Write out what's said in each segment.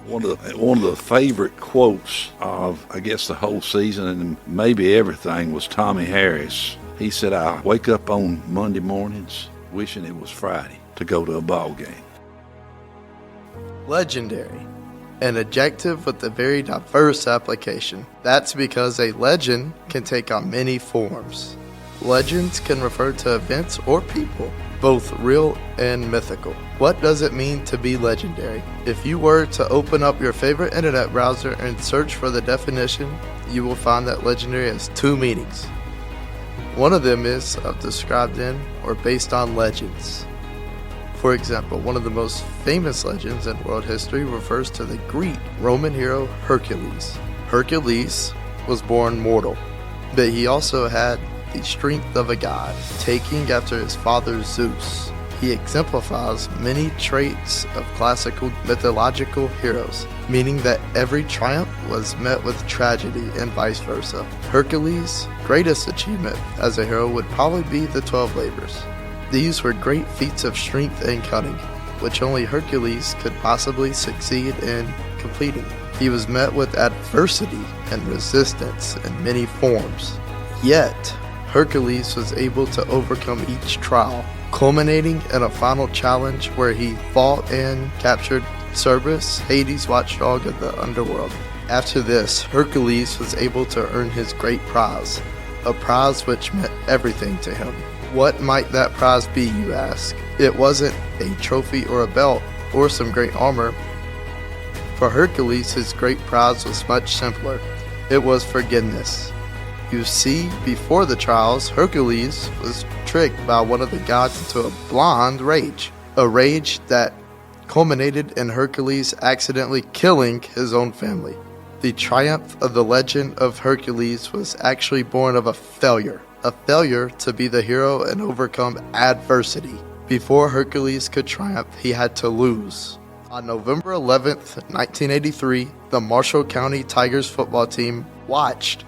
One of the favorite quotes of, I guess, the whole season and maybe everything was Tommy Harris. He said, "I wake up on Monday mornings wishing it was Friday to go to a ball game." Legendary. An adjective with a very diverse application. That's because a legend can take on many forms. Legends can refer to events or people, both real and mythical. What does it mean to be legendary? If you were to open up your favorite internet browser and search for the definition, you will find that legendary has two meanings. One of them is of described in or based on legends. For example, one of the most famous legends in world history refers to the Greek Roman hero Hercules. Hercules was born mortal, but he also had the strength of a god, taking after his father Zeus. He exemplifies many traits of classical mythological heroes, meaning that every triumph was met with tragedy and vice versa. Hercules' greatest achievement as a hero would probably be the 12 labors. These were great feats of strength and cunning, which only Hercules could possibly succeed in completing. He was met with adversity and resistance in many forms. Yet, Hercules was able to overcome each trial, culminating in a final challenge where he fought and captured Cerberus, Hades' watchdog of the underworld. After this, Hercules was able to earn his great prize, a prize which meant everything to him. What might that prize be, you ask? It wasn't a trophy or a belt or some great armor. For Hercules, his great prize was much simpler. It was forgiveness. You see, before the trials, Hercules was tricked by one of the gods into a blind rage. A rage that culminated in Hercules accidentally killing his own family. The triumph of the legend of Hercules was actually born of a failure to be the hero and overcome adversity. Before Hercules could triumph, he had to lose. On November 11th, 1983, the Marshall County Tigers football team watched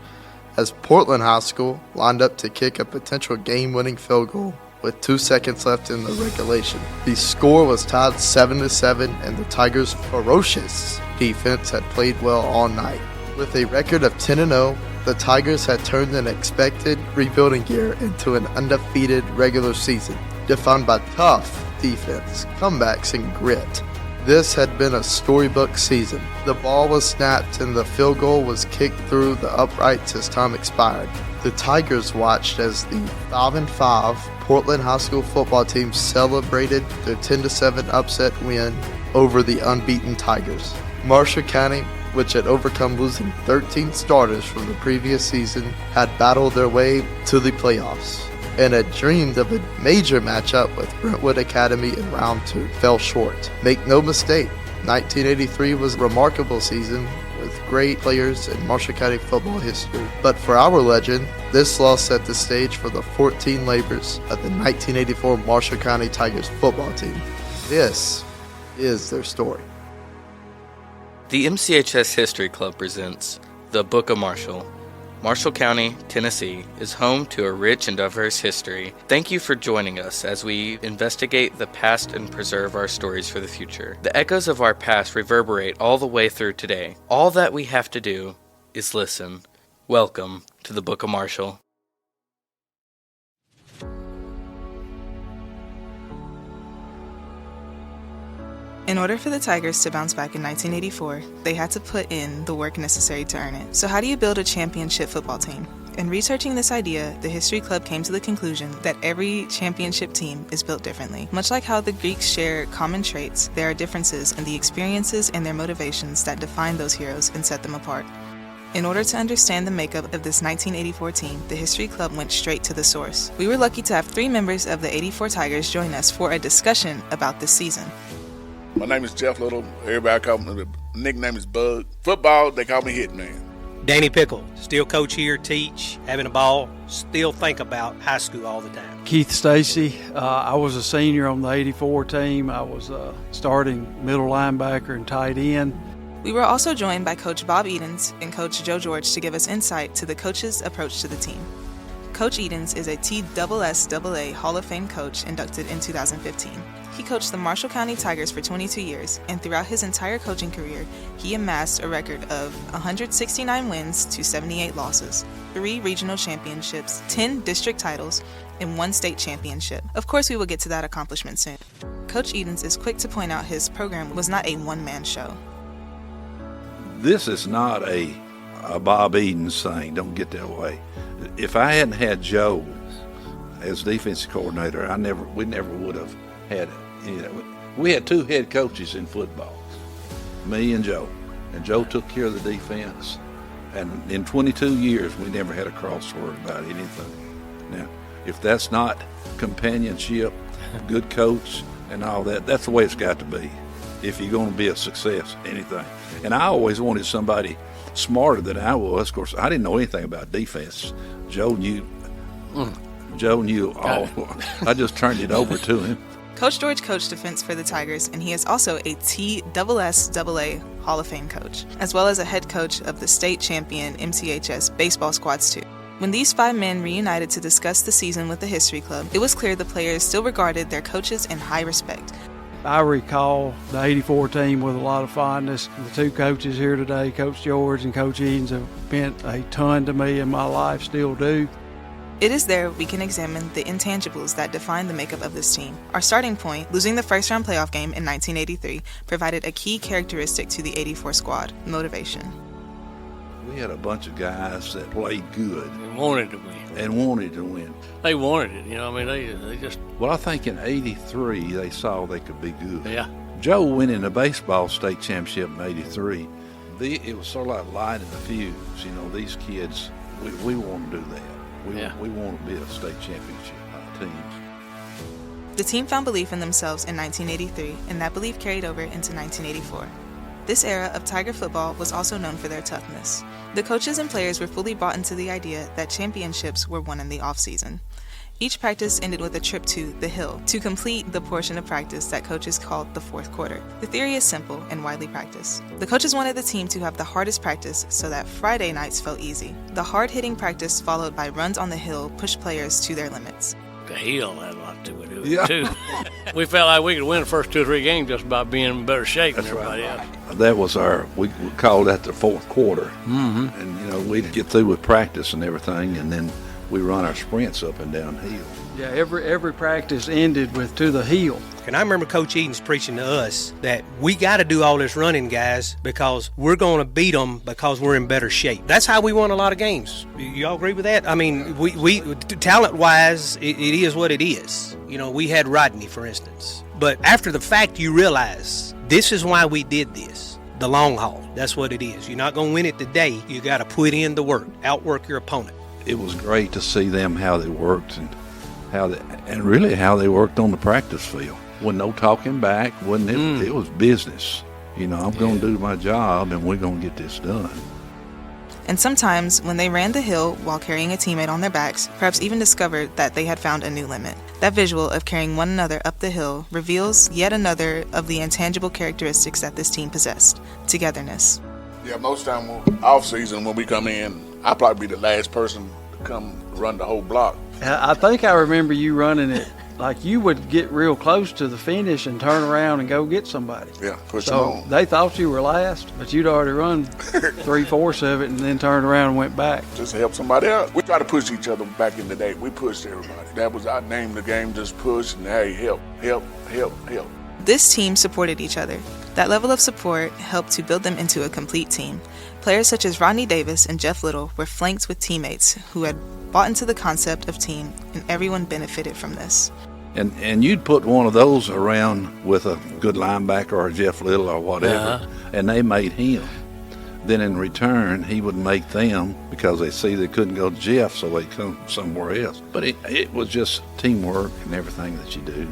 as Portland High School lined up to kick a potential game-winning field goal with 2 seconds left in the regulation. The score was tied 7-7, and the Tigers' ferocious defense had played well all night. With a record of 10-0, the Tigers had turned an expected rebuilding year into an undefeated regular season, defined by tough defense, comebacks, and grit. This had been a storybook season. The ball was snapped and the field goal was kicked through the uprights as time expired. The Tigers watched as the 5-5 Portland High School football team celebrated their 10-7 upset win over the unbeaten Tigers. Marshall County, which had overcome losing 13 starters from the previous season, had battled their way to the playoffs and had dreamed of a major matchup with Brentwood Academy in round 2, fell short. Make no mistake, 1983 was a remarkable season with great players in Marshall County football history. But for our legend, this loss set the stage for the 14 labors of the 1984 Marshall County Tigers football team. This is their story. The MCHS History Club presents The Book of Marshall. Marshall County, Tennessee, is home to a rich and diverse history. Thank you for joining us as we investigate the past and preserve our stories for the future. The echoes of our past reverberate all the way through today. All that we have to do is listen. Welcome to the Book of Marshall. In order for the Tigers to bounce back in 1984, they had to put in the work necessary to earn it. So how do you build a championship football team? In researching this idea, the History Club came to the conclusion that every championship team is built differently. Much like how the Greeks share common traits, there are differences in the experiences and their motivations that define those heroes and set them apart. In order to understand the makeup of this 1984 team, the History Club went straight to the source. We were lucky to have 3 members of the 84 Tigers join us for a discussion about this season. My name is Jeff Little. Everybody call me, the nickname is Bug. Football, they call me Hitman. Danny Pickle, still coach here, teach, having a ball, still think about high school all the time. Keith Stacy, I was a senior on the 84 team. I was starting middle linebacker and tight end. We were also joined by Coach Bob Edens and Coach Joe George to give us insight to the coaches' approach to the team. Coach Edens is a TSSAA Hall of Fame coach inducted in 2015. He coached the Marshall County Tigers for 22 years, and throughout his entire coaching career, he amassed a record of 169 wins to 78 losses, 3 regional championships, 10 district titles, and 1 state championship. Of course, we will get to that accomplishment soon. Coach Edens is quick to point out his program was not a one-man show. This is not a Bob Edens thing. Don't get that way. If I hadn't had Joe as defensive coordinator, we never would have had it. We had 2 head coaches in football, me and Joe. And Joe took care of the defense. And in 22 years, we never had a crossword about anything. Now, if that's not companionship, good coach, and all that, that's the way it's got to be if you're going to be a success, anything. And I always wanted somebody smarter than I was. Of course, I didn't know anything about defense. Joe knew all. I just turned it over to him. Coach George coached defense for the Tigers, and he is also a TSSAA Hall of Fame coach, as well as a head coach of the state champion MCHS baseball squads too. When these 5 men reunited to discuss the season with the History Club, it was clear the players still regarded their coaches in high respect. I recall the 84 team with a lot of fondness. The 2 coaches here today, Coach George and Coach Edens, have meant a ton to me in my life, still do. It is there we can examine the intangibles that define the makeup of this team. Our starting point, losing the first-round playoff game in 1983, provided a key characteristic to the 84 squad, motivation. We had a bunch of guys that played good. And wanted to win. They wanted it, they just... Well, I think in 83 they saw they could be good. Yeah. Joe winning the baseball state championship in 83, it was sort of like lighting the fuse. These kids, we want to do that. We want to be a state championship team. The team found belief in themselves in 1983, and that belief carried over into 1984. This era of Tiger football was also known for their toughness. The coaches and players were fully bought into the idea that championships were won in the off-season. Each practice ended with a trip to the Hill to complete the portion of practice that coaches called the fourth quarter. The theory is simple and widely practiced. The coaches wanted the team to have the hardest practice so that Friday nights felt easy. The hard-hitting practice followed by runs on the hill pushed players to their limits. The hill had a lot to do with it, too. We felt like we could win the first 2 or 3 games just by being in better shape than everybody else. That was we called that the fourth quarter. Mm-hmm. And, we'd get through with practice and everything, and then we run our sprints up and down hill. Yeah, every practice ended with to the hill. And I remember Coach Edens preaching to us that we got to do all this running, guys, because we're going to beat them because we're in better shape. That's how we won a lot of games. You all agree with that? I mean, we talent-wise, it is what it is. We had Rodney, for instance. But after the fact, you realize this is why we did this. The long haul. That's what it is. You're not going to win it today. You got to put in the work, outwork your opponent. It was great to see them how they worked and how they worked on the practice field. Wasn't no talking back. It was business. I'm going to do my job and we're going to get this done. And sometimes when they ran the hill while carrying a teammate on their backs, perhaps even discovered that they had found a new limit. That visual of carrying one another up the hill reveals yet another of the intangible characteristics that this team possessed: togetherness. Yeah, most time off season when we come in, I'll probably be the last person to come run the whole block. I think I remember you running it like you would get real close to the finish and turn around and go get somebody. Yeah, push them on. They thought you were last, but you'd already run 3/4 of it and then turned around and went back. Just to help somebody out. We try to push each other back in the day. We pushed everybody. That was our name of the game, just push and hey, help. This team supported each other. That level of support helped to build them into a complete team. Players such as Rodney Davis and Jeff Little were flanked with teammates who had bought into the concept of team, and everyone benefited from this. And you'd put one of those around with a good linebacker or a Jeff Little or whatever, and they made him. Then in return, he would make them because they see they couldn't go to Jeff, so they come somewhere else. But it was just teamwork and everything that you do.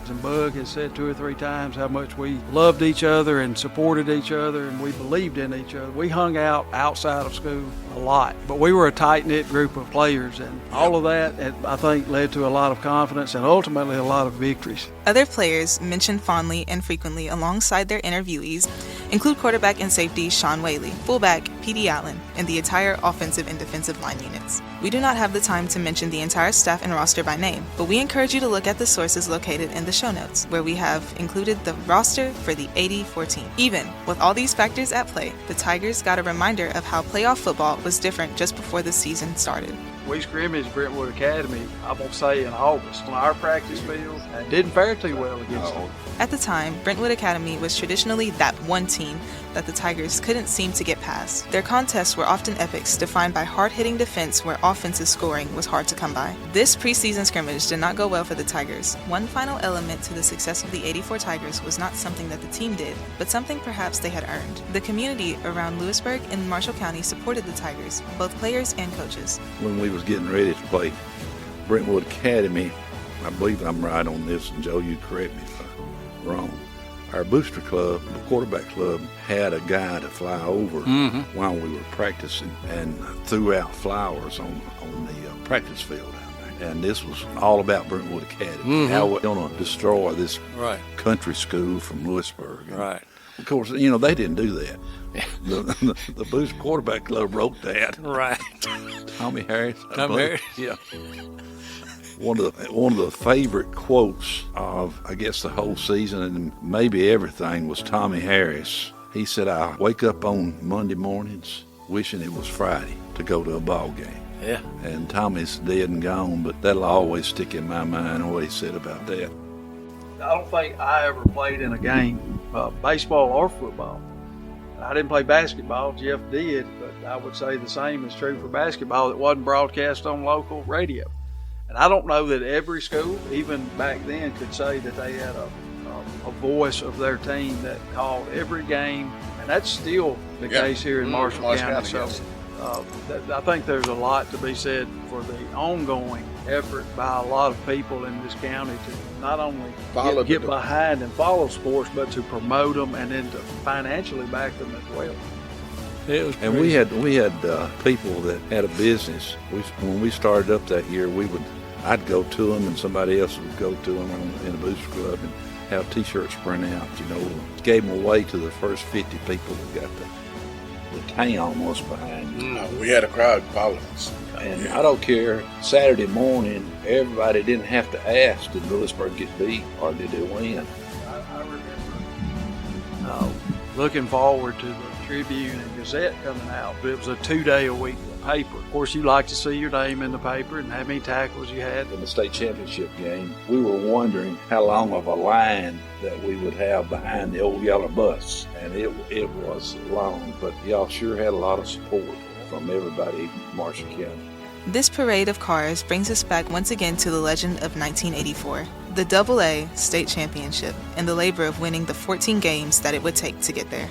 And Bug has said 2 or 3 times how much we loved each other and supported each other and we believed in each other. We hung out outside of school a lot, but we were a tight-knit group of players, and all of that, I think, led to a lot of confidence and ultimately a lot of victories. Other players mentioned fondly and frequently alongside their interviewees include quarterback and safety Sean Whaley, fullback P.D. Allen, and the entire offensive and defensive line units. We do not have the time to mention the entire staff and roster by name, but we encourage you to look at the sources located in the show notes, where we have included the roster for the 84 team. Even with all these factors at play, the Tigers got a reminder of how playoff football was different just before the season started. We scrimmaged Brentwood Academy, I'm going to say in August, on our practice field, and didn't fare too well against them. At the time, Brentwood Academy was traditionally that one team that the Tigers couldn't seem to get past. Their contests were often epics, defined by hard-hitting defense where offensive scoring was hard to come by. This preseason scrimmage did not go well for the Tigers. One final element to the success of the 84 Tigers was not something that the team did, but something perhaps they had earned. The community around Lewisburg and Marshall County supported the Tigers, both players and coaches. When we was getting ready to play Brentwood Academy, I believe I'm right on this, and Joe, you correct me if I'm wrong. Our booster club, the quarterback club, had a guy to fly over while we were practicing and threw out flowers on the practice field out there. And this was all about Brentwood Academy. How we're going to destroy this country school from Lewisburg. Right. Of course, you know, they didn't do that. The booster quarterback club wrote that. Right. Tommy Harris. Harris. Yeah. One of the favorite quotes of, I guess, the whole season and maybe everything was Tommy Harris. He said, "I wake up on Monday mornings wishing it was Friday to go to a ball game." Yeah. And Tommy's dead and gone, but that'll always stick in my mind what he said about that. I don't think I ever played in a game, baseball or football. I didn't play basketball, Jeff did, but I would say the same is true for basketball. It wasn't broadcast on local radio. And I don't know that every school, even back then, could say that they had a voice of their team that called every game. And that's still the case here in Marshall County. So I think there's a lot to be said for the ongoing effort by a lot of people in this county to not only get behind and follow sports, but to promote them and then to financially back them as well. And we had people that had a business. When we started up that year, I'd go to them, and somebody else would go to them in a booster club and have T-shirts print out. You know, gave them away to the first 50 people that got the town was behind you. No, we had a crowd following us. And I don't care. Saturday morning, everybody didn't have to ask, did Lewisburg get beat or did they win? I remember looking forward to the Tribune and Gazette coming out, but it was a 2-day-a-week paper. Of course, you like to see your name in the paper and how many tackles you had. In the state championship game, we were wondering how long of a line that we would have behind the old yellow bus, and it was long, but y'all sure had a lot of support from everybody in Marshall County. This parade of cars brings us back once again to the legend of 1984, the AA state championship, and the labor of winning the 14 games that it would take to get there.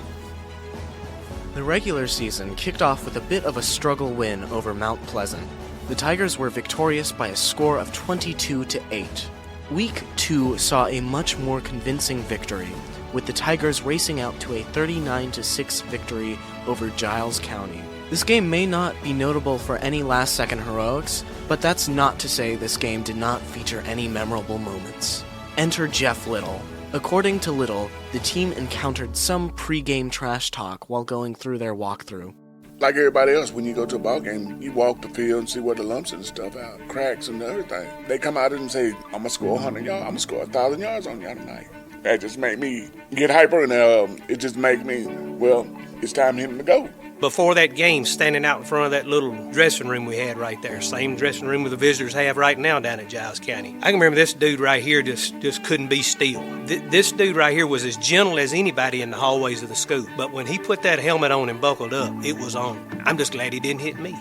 The regular season kicked off with a bit of a struggle win over Mount Pleasant. The Tigers were victorious by a score of 22-8. Week 2 saw a much more convincing victory, with the Tigers racing out to a 39-6 victory over Giles County. This game may not be notable for any last-second heroics, but that's not to say this game did not feature any memorable moments. Enter Jeff Little. According to Little, the team encountered some pre-game trash talk while going through their walkthrough. Like everybody else, when you go to a ball game, you walk the field and see where the lumps and stuff out, cracks and everything. They come out and say, I'm going to score 100 yards, I'm going to score 1,000 yards on y'all tonight. That just made me get hyper, and it just made me, well, it's time for him to go. Before that game, standing out in front of that little dressing room we had right there, same dressing room the visitors have right now down at Giles County. I can remember this dude right here just couldn't be still. This dude right here was as gentle as anybody in the hallways of the school. But when he put that helmet on and buckled up, it was on. I'm just glad he didn't hit me.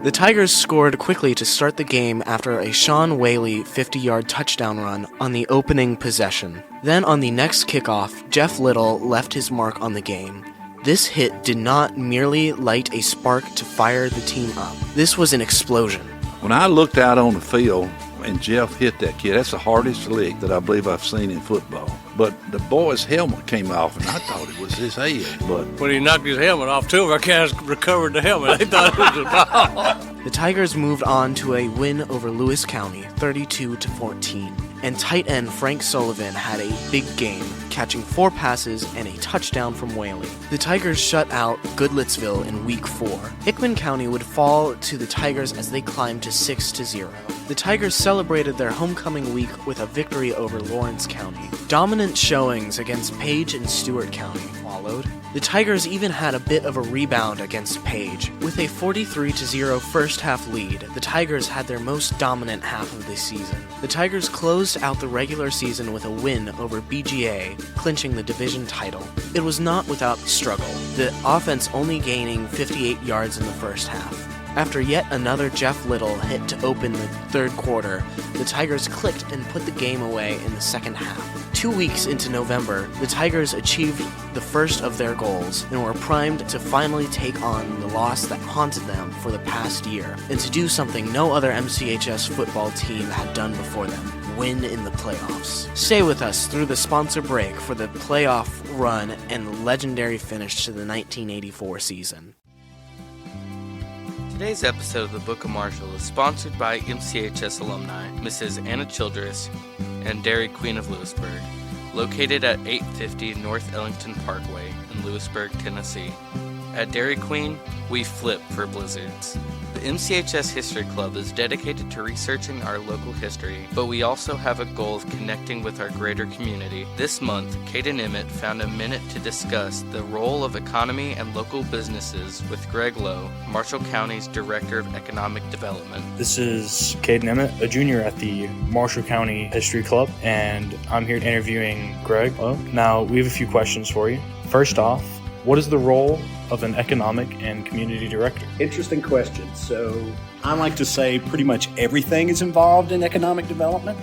The Tigers scored quickly to start the game after a Sean Whaley 50-yard touchdown run on the opening possession. Then on the next kickoff, Jeff Little left his mark on the game. This hit did not merely light a spark to fire the team up. This was an explosion. When I looked out on the field and Jeff hit that kid, that's the hardest lick that I believe I've seen in football. But the boy's helmet came off, and I thought it was his head. But when he knocked his helmet off, two of our guys recovered the helmet. They thought it was a ball. The Tigers moved on to a win over Lewis County, 32-14. And tight end Frank Sullivan had a big game, catching 4 passes and a touchdown from Whaley. The Tigers shut out Goodlettsville in Week 4. Hickman County would fall to the Tigers as they climbed to 6-0. The Tigers celebrated their homecoming week with a victory over Lawrence County. Dominant showings against Page and Stewart County followed. The Tigers even had a bit of a rebound against Page. With a 43-0 first half lead, the Tigers had their most dominant half of the season. The Tigers closed out the regular season with a win over BGA, clinching the division title. It was not without struggle, the offense only gaining 58 yards in the first half. After yet another Jeff Little hit to open the third quarter, the Tigers clicked and put the game away in the second half. 2 weeks into November, the Tigers achieved the first of their goals and were primed to finally take on the loss that haunted them for the past year, and to do something no other MCHS football team had done before them: win in the playoffs. Stay with us through the sponsor break for the playoff run and legendary finish to the 1984 season. Today's episode of the Book of Marshall is sponsored by MCHS alumni Mrs. Anna Childress and Dairy Queen of Lewisburg, located at 850 North Ellington Parkway in Lewisburg, Tennessee. At Dairy Queen, we flip for blizzards. The MCHS History Club is dedicated to researching our local history, but we also have a goal of connecting with our greater community. This month, Caden and Emmitt found a minute to discuss the role of economy and local businesses with Greg Lowe, Marshall County's Director of Economic Development. This is Caden Emmitt, a junior at the Marshall County History Club, and I'm here interviewing Greg Lowe. Now, we have a few questions for you. First off, what is the role of an economic and community director? Interesting question. So I like to say pretty much everything is involved in economic development.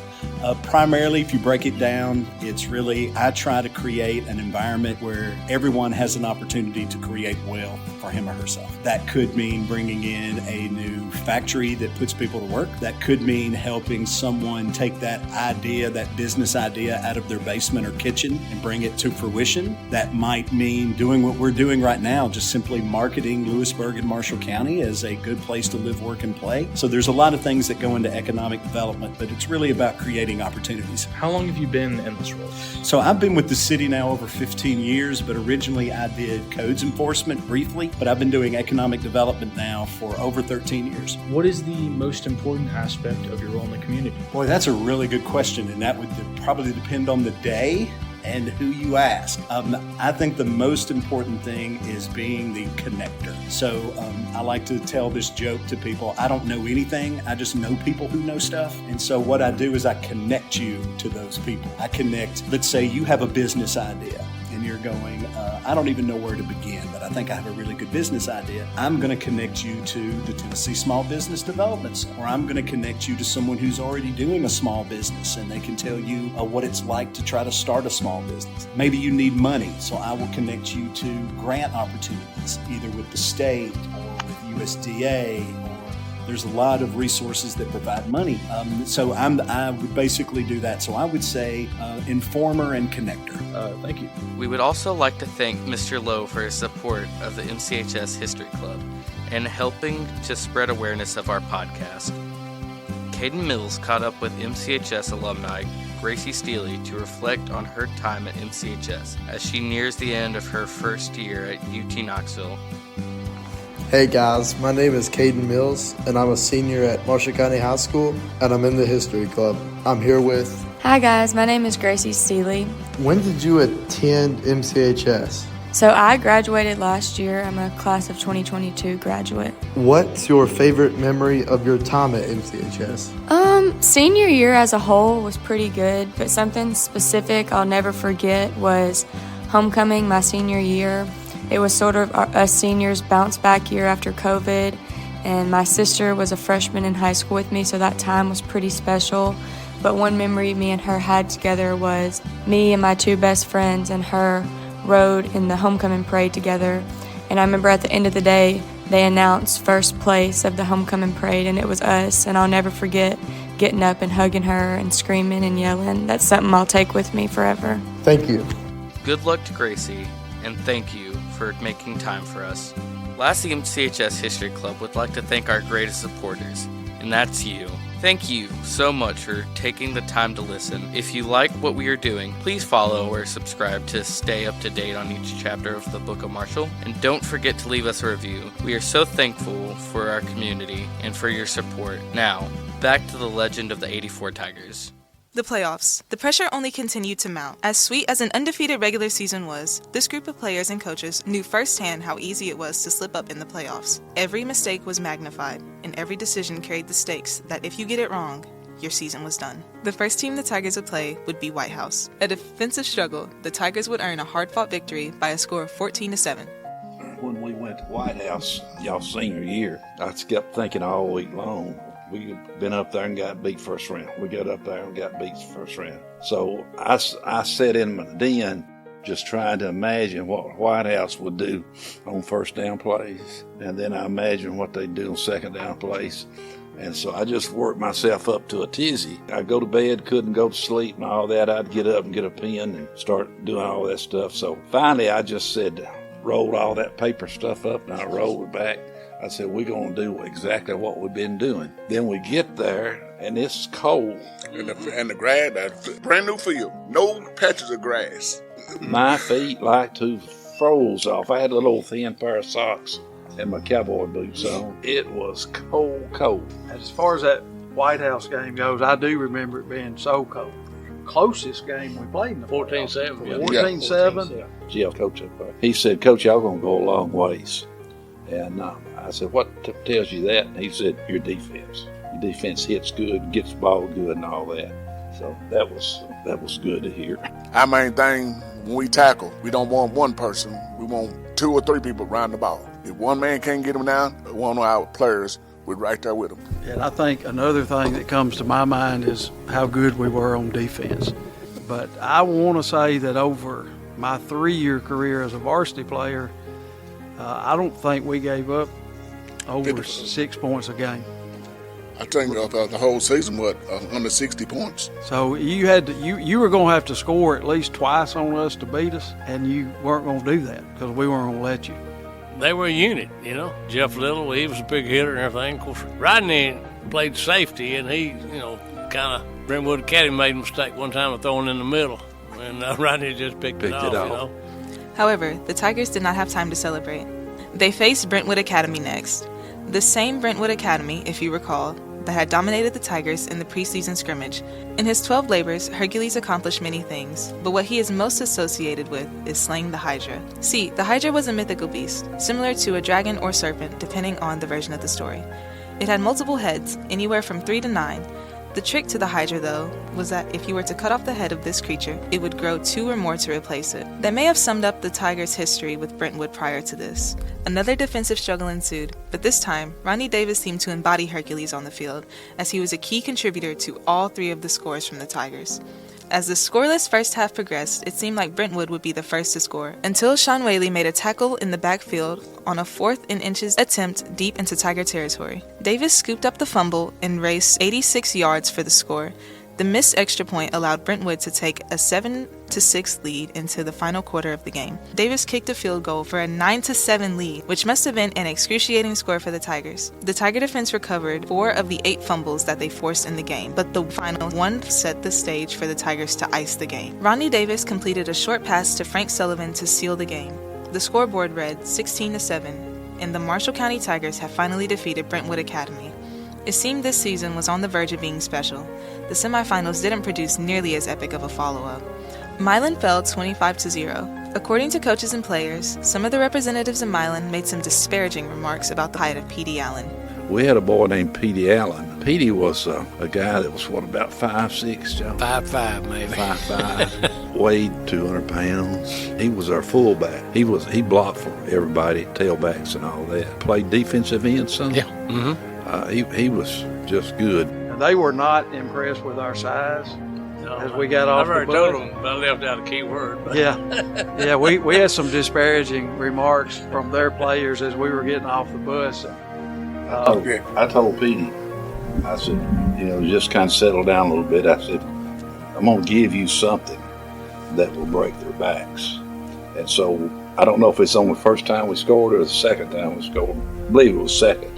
Primarily, if you break it down, it's really, I try to create an environment where everyone has an opportunity to create wealth for him or herself. That could mean bringing in a new factory that puts people to work. That could mean helping someone take that idea, that business idea, out of their basement or kitchen and bring it to fruition. That might mean doing what we're doing right now, just simply marketing Lewisburg and Marshall County as a good place to live, work, and play. So there's a lot of things that go into economic development, but it's really about creating opportunities. How long have you been in this role? So I've been with the city now over 15 years, but originally I did codes enforcement briefly, but I've been doing economic development now for over 13 years. What is the most important aspect of your role in the community? Boy, that's a really good question, and that would probably depend on the day and who you ask. I think the most important thing is being the connector. So I like to tell this joke to people. I don't know anything. I just know people who know stuff. And so what I do is I connect you to those people. I connect, let's say you have a business idea and you're going, I don't even know where to begin, but I think I have a really good business idea. I'm going to connect you to the Tennessee Small Business Development Center, or I'm going to connect you to someone who's already doing a small business and they can tell you what it's like to try to start a small business. Maybe you need money, so I will connect you to grant opportunities, either with the state or with USDA, or there's a lot of resources that provide money. So I would basically do that. So I would say informer and connector. Thank you. We would also like to thank Mr. Lowe for his support of the MCHS History Club and helping to spread awareness of our podcast. Caden Mills caught up with MCHS alumni Gracie Steely to reflect on her time at MCHS as she nears the end of her first year at UT Knoxville. Hey guys, my name is Caden Mills, and I'm a senior at Marshall County High School, and I'm in the History Club. I'm here with... Hi guys, my name is Gracie Steely. When did you attend MCHS? So I graduated last year. I'm a class of 2022 graduate. What's your favorite memory of your time at MCHS? Senior year as a whole was pretty good, but something specific I'll never forget was homecoming my senior year. It was sort of a seniors bounce back year after COVID, and my sister was a freshman in high school with me, so that time was pretty special. But one memory me and her had together was me and my two best friends and her rode in the homecoming parade together. And I remember at the end of the day, they announced first place of the homecoming parade, and it was us. And I'll never forget getting up and hugging her and screaming and yelling. That's something I'll take with me forever. Thank you. Good luck to Gracie, and thank you for making time for us. Last, the MCHS History Club would like to thank our greatest supporters, and that's you. Thank you so much for taking the time to listen. If you like what we are doing, please follow or subscribe to stay up to date on each chapter of the Book of Marshall. And don't forget to leave us a review. We are so thankful for our community and for your support. Now, back to the legend of the 84 Tigers. The playoffs. The pressure only continued to mount. As sweet as an undefeated regular season was, this group of players and coaches knew firsthand how easy it was to slip up in the playoffs. Every mistake was magnified, and every decision carried the stakes that if you get it wrong, your season was done. The first team the Tigers would play would be White House. A defensive struggle, the Tigers would earn a hard-fought victory by a score of 14-7. When we went to White House, y'all's senior year, I kept thinking all week long, we've been up there and got beat first round. We got up there and got beat first round. So I sat in my den just trying to imagine what White House would do on first down plays. And then I imagined what they'd do on second down plays. And so I just worked myself up to a tizzy. I'd go to bed, couldn't go to sleep and all that. I'd get up and get a pen and start doing all that stuff. So finally I just said, rolled all that paper stuff up and I rolled it back. I said, we're going to do exactly what we've been doing. Then we get there, and it's cold. And the grass, that brand new field, no patches of grass. My feet like to froze off. I had a little thin pair of socks and my cowboy boots on. It was cold. As far as that White House game goes, I do remember it being so cold. Closest game we played in the 14-7. 14-7. Yeah, Coach, he said, Coach, y'all going to go a long ways. And I said, what tells you that? And he said, your defense. Your defense hits good, gets the ball good and all that. So that was good to hear. Our main thing, when we tackle, we don't want one person. We want 2 or 3 people round the ball. If one man can't get him down, one of our players would right there with him. And I think another thing that comes to my mind is how good we were on defense. But I want to say that over my 3-year career as a varsity player, I don't think we gave up over 6 points a game. I think the whole season, under 60 points. So you had to, you were going to have to score at least twice on us to beat us, and you weren't going to do that because we weren't going to let you. They were a unit, you know. Jeff Little, he was a big hitter and everything. Of course, Rodney played safety, and he, kind of, Brentwood Academy made a mistake one time of throwing in the middle, and Rodney just picked it off. However, the Tigers did not have time to celebrate. They faced Brentwood Academy next. The same Brentwood Academy, if you recall, that had dominated the Tigers in the preseason scrimmage. In his 12 labors, Hercules accomplished many things, but what he is most associated with is slaying the Hydra. See, the Hydra was a mythical beast, similar to a dragon or serpent depending on the version of the story. It had multiple heads, anywhere from 3 to 9. The trick to the Hydra, though, was that if you were to cut off the head of this creature, it would grow 2 or more to replace it. That may have summed up the Tigers' history with Brentwood prior to this. Another defensive struggle ensued, but this time, Ronnie Davis seemed to embody Hercules on the field, as he was a key contributor to all 3 of the scores from the Tigers. As the scoreless first half progressed, it seemed like Brentwood would be the first to score, until Sean Whaley made a tackle in the backfield on a 4th and inches attempt deep into Tiger territory. Davis scooped up the fumble and raced 86 yards for the score. The missed extra point allowed Brentwood to take a 7-6 lead into the final quarter of the game. Davis kicked a field goal for a 9-7 lead, which must have been an excruciating score for the Tigers. The Tiger defense recovered 4 of the 8 fumbles that they forced in the game, but the final one set the stage for the Tigers to ice the game. Ronnie Davis completed a short pass to Frank Sullivan to seal the game. The scoreboard read 16-7, and the Marshall County Tigers have finally defeated Brentwood Academy. It seemed this season was on the verge of being special. The semifinals didn't produce nearly as epic of a follow-up. Milan fell 25-0. According to coaches and players, some of the representatives of Milan made some disparaging remarks about the height of Petey Allen. We had a boy named Petey Allen. Petey was a guy that was, about 5'6", Joe? 5'5", maybe. 5'5", weighed 200 pounds. He was our fullback. He blocked for everybody, tailbacks and all that. Played defensive end some. Yeah. Mm-hmm. He was just good. And they were not impressed with our size as we got off the bus. I've already told them, but I left out a key word. But. Yeah, we had some disparaging remarks from their players as we were getting off the bus. I told Petey, I said, just kind of settle down a little bit. I said, I'm going to give you something that will break their backs. And so I don't know if it's on the first time we scored or the second time we scored. I believe it was second.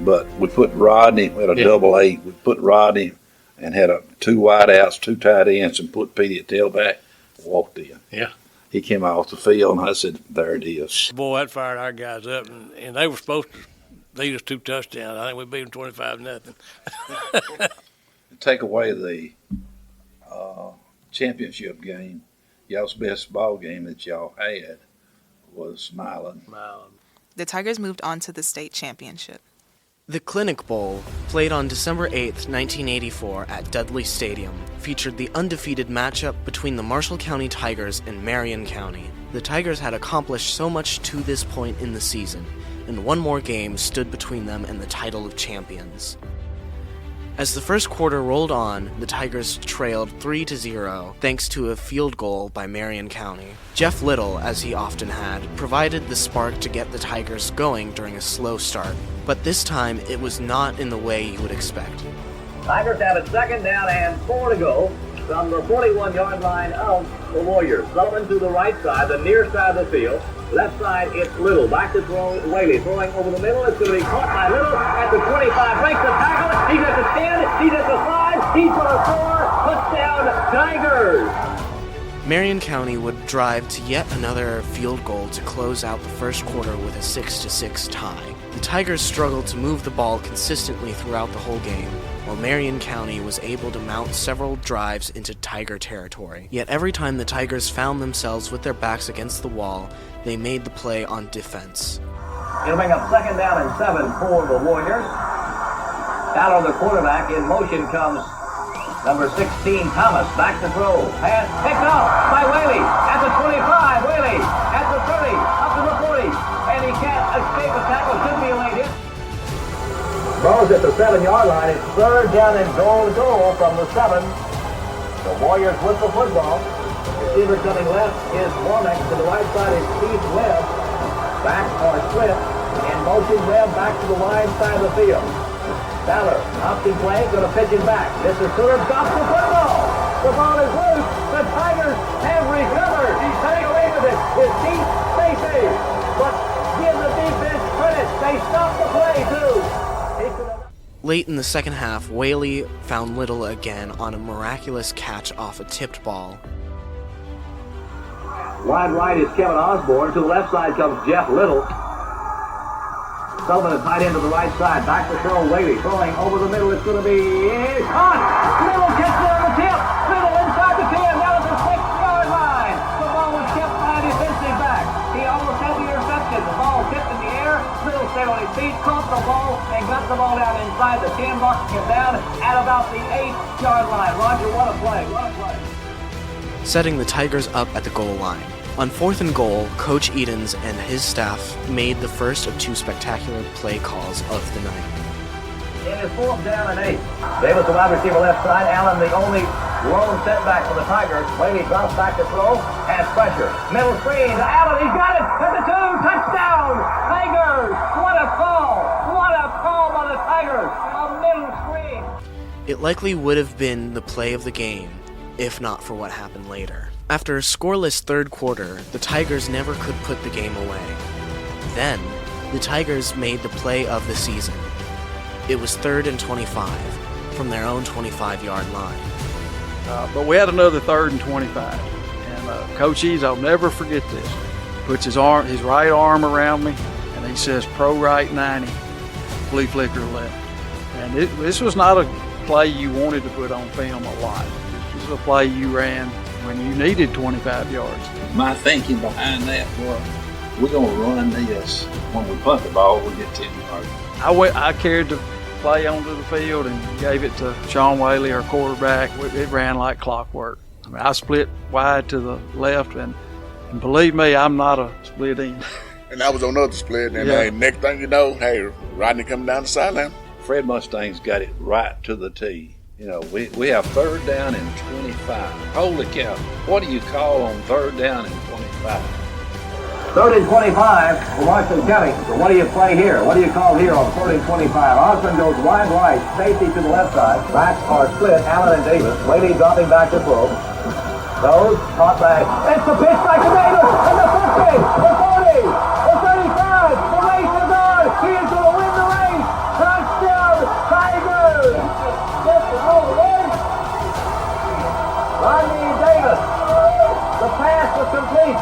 But we put Rodney, we had a double 8. We put Rodney and had 2 wide outs, 2 tight ends, and put Petey at tailback, walked in. Yeah. He came off the field, and I said, there it is. Boy, that fired our guys up, and they were supposed to lead us 2 touchdowns. I think we beat them 25-0. Take away the championship game, y'all's best ball game that y'all had was Milan. The Tigers moved on to the state championship. The Clinic Bowl, played on December 8th, 1984 at Dudley Stadium, featured the undefeated matchup between the Marshall County Tigers and Marion County. The Tigers had accomplished so much to this point in the season, and one more game stood between them and the title of champions. As the first quarter rolled on, the Tigers trailed 3-0 thanks to a field goal by Marion County. Jeff Little, as he often had, provided the spark to get the Tigers going during a slow start. But this time, it was not in the way you would expect. Tigers have it 2nd down and 4 to go from the 41-yard line of the Warriors. Sullivan to the right side, the near side of the field. Left side, it's Little. Back to throw, Whaley. Throwing over the middle. It's going to be caught by Little at the 25. Breaks the tackle. He's at the 10. He's at the 5. He's going to score. Touchdown, Tigers. Marion County would drive to yet another field goal to close out the first quarter with a 6-6 tie. The Tigers struggled to move the ball consistently throughout the whole game, while Marion County was able to mount several drives into Tiger territory. Yet every time the Tigers found themselves with their backs against the wall, they made the play on defense. It'll bring up 2nd down and 7 for the Warriors. Fowler, the quarterback, in motion comes number 16, Thomas. Back to throw. Pass picked off by Whaley at the 25. Whaley at the 30, up to the 40. And he can't escape the tackle. Should be a late hit. Ball's at the 7-yard line. It's 3rd down and goal to goal from the 7. The Warriors with the football. Receiver coming left is Womack. To the right side is Steve Webb. Back or split. In motion, Webb back to the wide side of the field. Fowler, option play, going to pitch it back. Mr. Stewart stops the football. The ball is loose. The Tigers have recovered. Take away with it. It's deep. Stay safe. But give the defense credit. They stopped the play, too. Late in the second half, Whaley found Little again on a miraculous catch off a tipped ball. Wide right is Kevin Osborne. To the left side comes Jeff Little. Sullivan is tight end to the right side. Back to throw. Whaley throwing over the middle. It's going to be caught. Little gets there on the tip. Little inside the 10. Now at the 6-yard line. The ball was kept by a defensive back. He almost had the interception. The ball tipped in the air. Little stayed on his feet, caught the ball, and got the ball down inside the 10, knocking him down at about the 8-yard line. Roger, what a play. What a play. Setting the Tigers up at the goal line. On 4th and goal, Coach Edens and his staff made the first of 2 spectacular play calls of the night. It is 4th down and 8. Davis, the wide receiver left side. Allen, the only lone setback for the Tigers. Whaley drops back to throw. Has pressure. Middle screen to Allen. He's got it at the 2. Touchdown, Tigers. What a call. What a call by the Tigers. A middle screen. It likely would have been the play of the game, if not for what happened later. After a scoreless third quarter, the Tigers never could put the game away. Then, the Tigers made the play of the season. It was 3rd and 25 from their own 25-yard line. But we had another 3rd and 25. And Coach Eads, I'll never forget this, puts his right arm around me, and he says, pro right 90, flea flicker left. And this was not a play you wanted to put on film a lot. This was a play you ran when you needed 25 yards. My thinking behind that was, we're going to run this. When we punt the ball, we get 10 yards. I carried the play onto the field and gave it to Sean Whaley, our quarterback. It ran like clockwork. I mean, I split wide to the left, and believe me, I'm not a split end. And that was on another split. And hey, next thing you know, hey, Rodney coming down the sideline. Fred Mustang's got it right to the tee. You know, we have 3rd down and 25. Holy cow. What do you call on 3rd down and 25? 3rd and 25 for Marshall County. So what do you play here? What do you call here on 3rd and 25? Osmond goes wide right, safety to the left side. Back are split, Allen and Davis. Whaley dropping back to throw. Those caught back. It's the pitch by Caden. And the the 40, the 35. The race is on. He is going to win the race. Touchdown, Tigers. Rodney Davis. The pass was complete.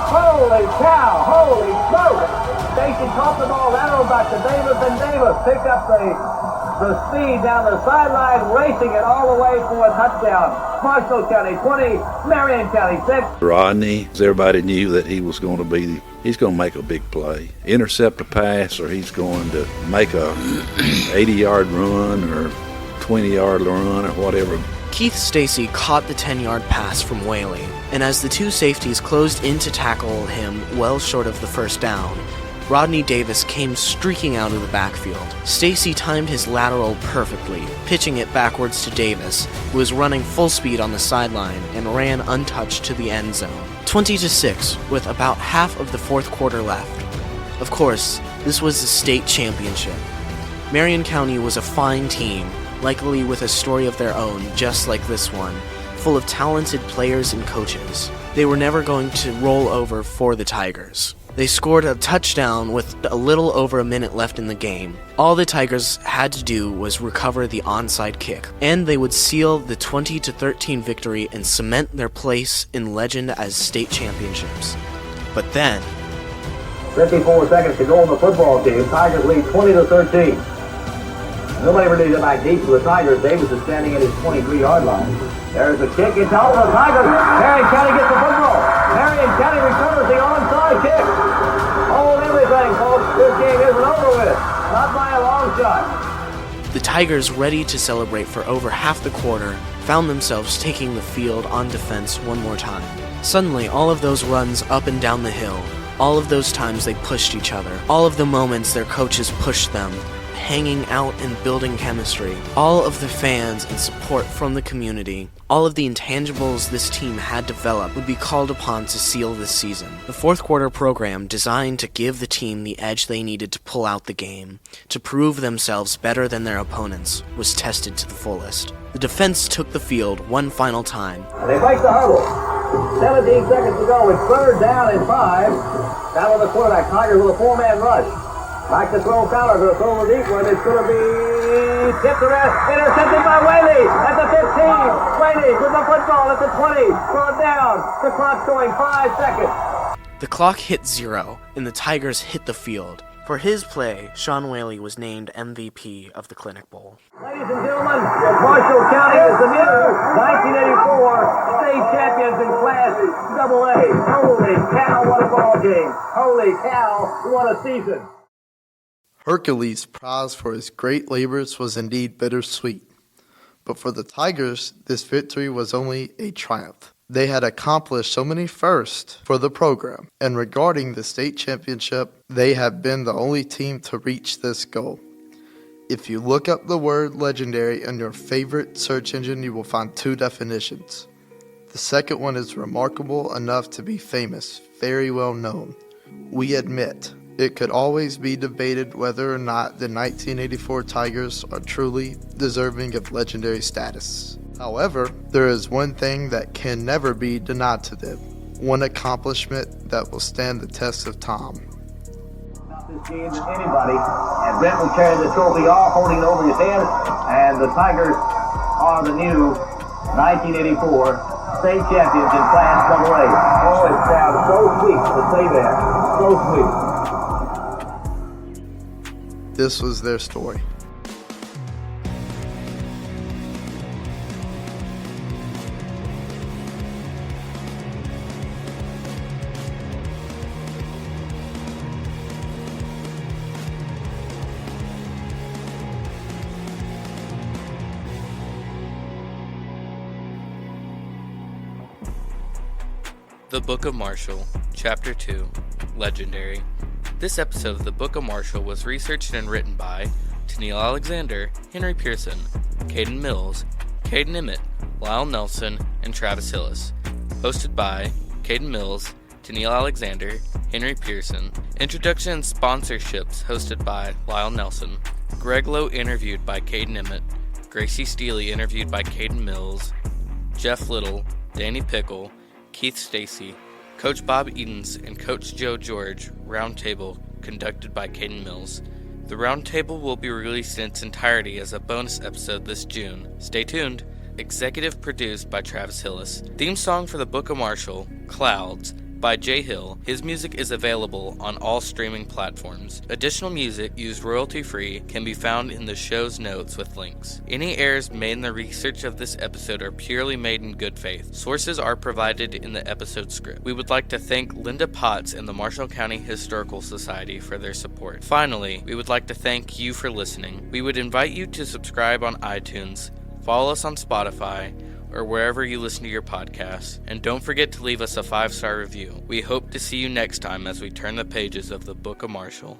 Holy cow. Holy smoke. Stacy caught the ball lateral back to Davis, and Davis picked up the speed down the sideline, racing it all the way for a touchdown. Marshall County 20, Marion County 6. Rodney, everybody knew that he was going to he's going to make a big play. Intercept a pass, or he's going to make a 80-yard run or 20-yard run or whatever. Keith Stacy caught the 10-yard pass from Whaley, and as the two safeties closed in to tackle him well short of the first down, Rodney Davis came streaking out of the backfield. Stacy timed his lateral perfectly, pitching it backwards to Davis, who was running full speed on the sideline and ran untouched to the end zone. 20-6, with about half of the fourth quarter left. Of course, this was the state championship. Marion County was a fine team, likely with a story of their own just like this one, full of talented players and coaches. They were never going to roll over for the Tigers. They scored a touchdown with a little over a minute left in the game. All the Tigers had to do was recover the onside kick, and they would seal the 20-13 victory and cement their place in legend as state championships. But then, 54 seconds to go in the football game. Tigers lead 20-13. Nobody really did back deep for the Tigers. Davis is standing at his 23-yard line. There's a kick. It's out for the Tigers. Marion County gets the football. Marion County recovers the onside kick. Hold everything, folks. This game isn't over with. Not by a long shot. the Tigers, ready to celebrate for over half the quarter, found themselves taking the field on defense one more time. Suddenly, all of those runs up and down the hill, all of those times they pushed each other, all of the moments their coaches pushed them, hanging out and building chemistry, all of the fans and support from the community, all of the intangibles this team had developed would be called upon to seal this season. The fourth quarter program, designed to give the team the edge they needed to pull out the game, to prove themselves better than their opponents, was tested to the fullest. The defense took the field one final time. They break the huddle. 17 seconds to go. It's third down and 5. Down on the quarterback. Tigers with a 4-man rush. Back to throw Fowler, going to throw the deep one. It's going to be tipped around, intercepted by Whaley at the 15. Whaley with the football at the 20. Throw it down. The clock's going 5 seconds. The clock hit 0, and the Tigers hit the field. For his play, Sean Whaley was named MVP of the Clinic Bowl. Ladies and gentlemen, Marshall County is the new 1984 state champions in Class AA. Holy cow, what a ball game. Holy cow, what a season. Hercules' prize for his great labors was indeed bittersweet. But for the Tigers, this victory was only a triumph. They had accomplished so many firsts for the program, and regarding the state championship, they have been the only team to reach this goal. If you look up the word legendary in your favorite search engine, you will find 2 definitions. The second one is remarkable enough to be famous, very well known. We admit, it could always be debated whether or not the 1984 Tigers are truly deserving of legendary status. However, there is one thing that can never be denied to them, one accomplishment that will stand the test of time. Not this game than anybody, and Brent will carry the trophy off, holding it over his head, and the Tigers are the new 1984 state champions in Class AA. Oh, it sounds so sweet to say that, so sweet. This was their story. The Book of Marshall, Chapter 2, Legendary. This episode of the Book of Marshall was researched and written by Teneal Alexander, Henry Pearson, Caden Mills, Caden Emmitt, Lyle Nelson, and Travis Hillis. Hosted by Caden Mills, Teneal Alexander, Henry Pearson. Introduction and sponsorships hosted by Lyle Nelson. Greg Lowe interviewed by Caden Emmitt. Gracie Steele interviewed by Caden Mills. Jeff Little, Danny Pickle, Keith Stacy, Coach Bob Edens and Coach Joe George Roundtable, conducted by Caden Mills. The Roundtable will be released in its entirety as a bonus episode this June. Stay tuned. Executive produced by Travis Hillis. Theme song for the Book of Marshall, Clouds, by Jay Hill. His music is available on all streaming platforms. Additional music used royalty-free can be found in the show's notes with links. Any errors made in the research of this episode are purely made in good faith. Sources are provided in the episode script. We would like to thank Linda Potts and the Marshall County Historical Society for their support. Finally, we would like to thank you for listening. We would invite you to subscribe on iTunes, follow us on Spotify, or wherever you listen to your podcasts. And don't forget to leave us a 5-star review. We hope to see you next time as we turn the pages of the Book of Marshall.